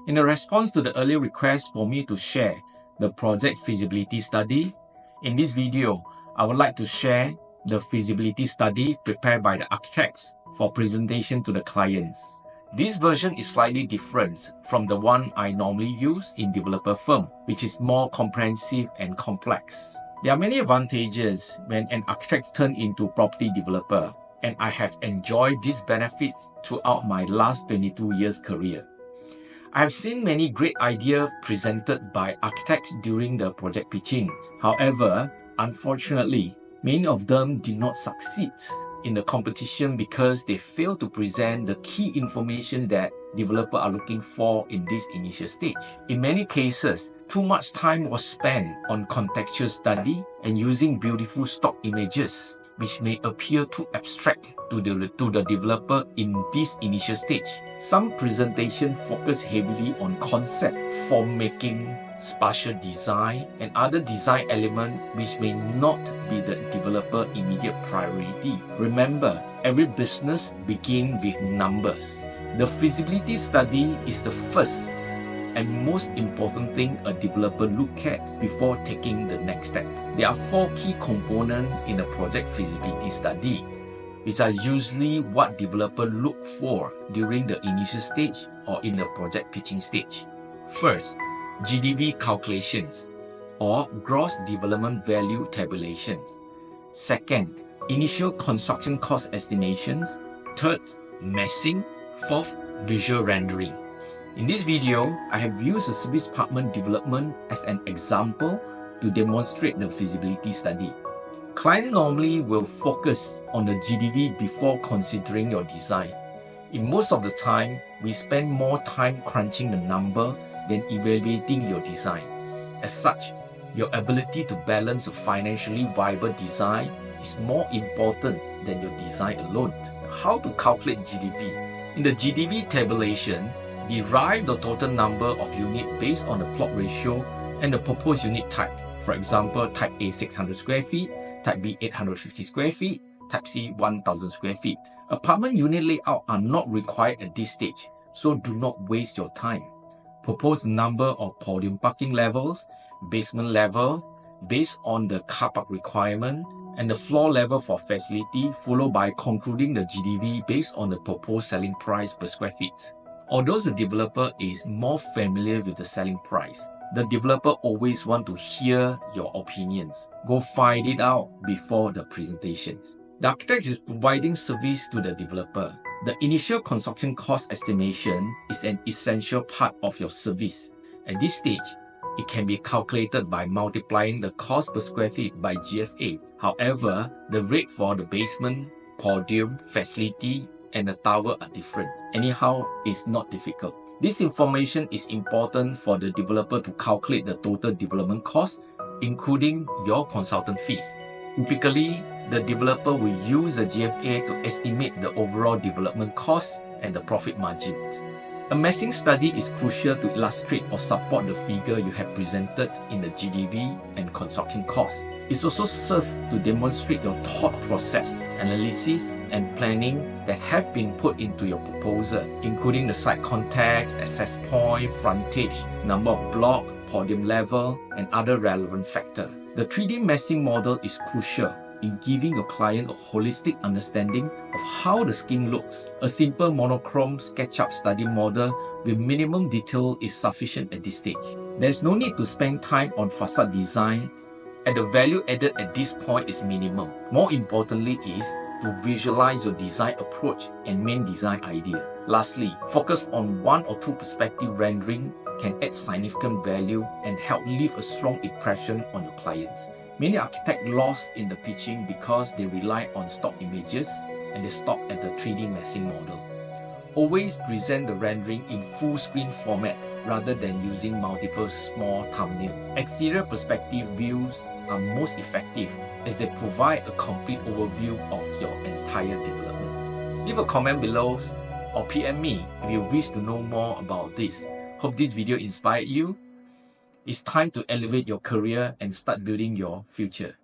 In a response to the earlier request for me to share the project feasibility study, in this video, I would like to share the feasibility study prepared by the architects for presentation to the clients. This version is slightly different from the one I normally use in developer firm, which is more comprehensive and complex. There are many advantages when an architect turns into property developer, and I have enjoyed these benefits throughout my last 22 years career. I have seen many great ideas presented by architects during the project pitching. However, unfortunately, many of them did not succeed in the competition because they failed to present the key information that developers are looking for in this initial stage. In many cases, too much time was spent on contextual study and using beautiful stock images, which may appear too abstract to the developer in this initial stage. Some presentation focus heavily on concept, form making, spatial design, and other design elements which may not be the developer's immediate priority. Remember, every business begins with numbers. The feasibility study is the first and most important thing a developer look at before taking the next step. There are 4 key components in a project feasibility study, which are usually what developers look for during the initial stage or in the project pitching stage. First, GDV calculations or gross development value tabulations. Second, initial construction cost estimations. Third, massing. Fourth, visual rendering. In this video, I have used a service apartment development as an example to demonstrate the feasibility study. Clients normally will focus on the GDV before considering your design. In most of the time, we spend more time crunching the number than evaluating your design. As such, your ability to balance a financially viable design is more important than your design alone. How to calculate GDV? In the GDV tabulation, derive the total number of units based on the plot ratio and the proposed unit type. For example, type A 600 square feet, type B 850 square feet, type C 1000 square feet. Apartment unit layout are not required at this stage, so do not waste your time. Propose the number of podium parking levels, basement level, based on the car park requirement, and the floor level for facility, followed by concluding the GDV based on the proposed selling price per square feet. Although the developer is more familiar with the selling price, the developer always wants to hear your opinions. Go find it out before the presentations. The architect is providing service to the developer. The initial construction cost estimation is an essential part of your service. At this stage, it can be calculated by multiplying the cost per square feet by GFA. However, the rate for the basement, podium, facility, and the tower are different. Anyhow, it's not difficult. This information is important for the developer to calculate the total development cost, including your consultant fees. Typically, the developer will use the GFA to estimate the overall development cost and the profit margin. A massing study is crucial to illustrate or support the figure you have presented in the GDV and construction cost. It also serves to demonstrate your thought process, analysis, and planning that have been put into your proposal, including the site context, access point, frontage, number of block, podium level, and other relevant factors. The 3D massing model is crucial in giving your client a holistic understanding of how the scheme looks. A simple monochrome SketchUp study model with minimum detail is sufficient at this stage. There is no need to spend time on facade design, and the value added at this point is minimal. More importantly is to visualize your design approach and main design idea. Lastly, focus on 1 or 2 perspective rendering can add significant value and help leave a strong impression on your clients. Many architects lost in the pitching because they rely on stock images and they stop at the 3D massing model. Always present the rendering in full screen format rather than using multiple small thumbnails. Exterior perspective views are most effective as they provide a complete overview of your entire development. Leave a comment below or PM me if you wish to know more about this. Hope this video inspired you. It's time to elevate your career and start building your future.